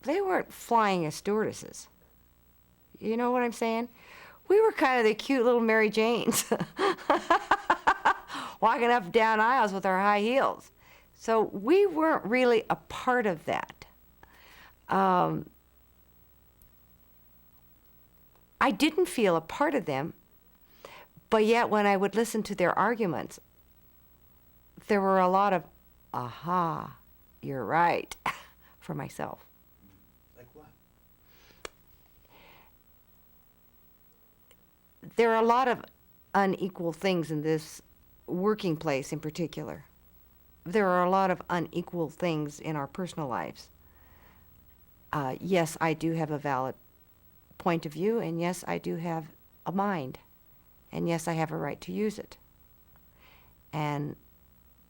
they weren't flying as stewardesses. You know what I'm saying? We were kind of the cute little Mary Janes walking up and down aisles with our high heels. So we weren't really a part of that. I didn't feel a part of them, but yet when I would listen to their arguments, there were a lot of, aha, you're right, for myself. Like what? There are a lot of unequal things in this working place in particular. There are a lot of unequal things in our personal lives. Yes, I do have a valid point of view, and yes, I do have a mind, and yes, I have a right to use it. And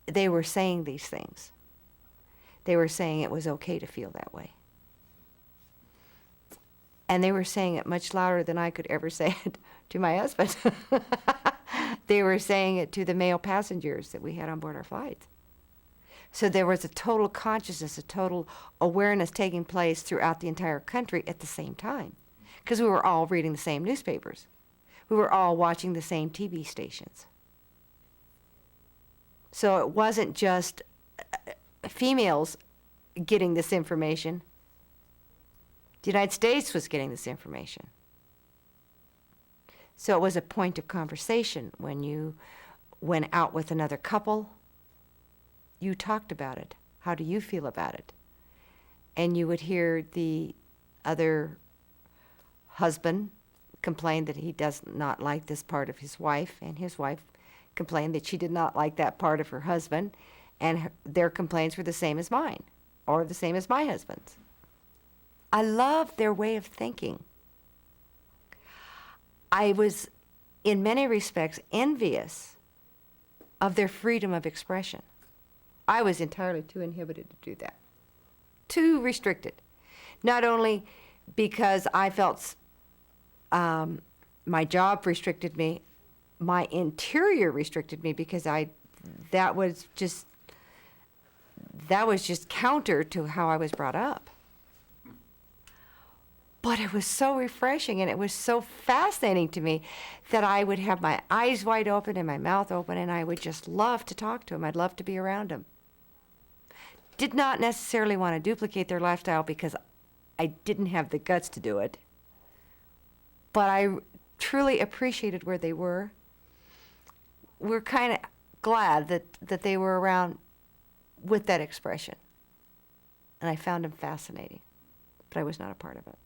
they were saying these things. They were saying it was okay to feel that way. And they were saying it much louder than I could ever say it to my husband. They were saying it to the male passengers that we had on board our flights. So there was a total consciousness, a total awareness taking place throughout the entire country at the same time, because we were all reading the same newspapers. We were all watching the same TV stations. So it wasn't just females getting this information. The United States was getting this information. So it was a point of conversation. When you went out with another couple, you talked about it. How do you feel about it? And you would hear the other husband complain that he does not like this part of his wife, and his wife complained that she did not like that part of her husband, and their complaints were the same as mine, or the same as my husband's. I loved their way of thinking. I was, in many respects, envious of their freedom of expression. I was entirely too inhibited to do that, too restricted. Not only because I felt my job restricted me, my interior restricted me, because that was just counter to how I was brought up. But it was so refreshing, and it was so fascinating to me that I would have my eyes wide open and my mouth open, and I would just love to talk to them. I'd love to be around them. Did not necessarily want to duplicate their lifestyle because I didn't have the guts to do it. But I truly appreciated where they were. We're kind of glad that they were around with that expression. And I found them fascinating, but I was not a part of it.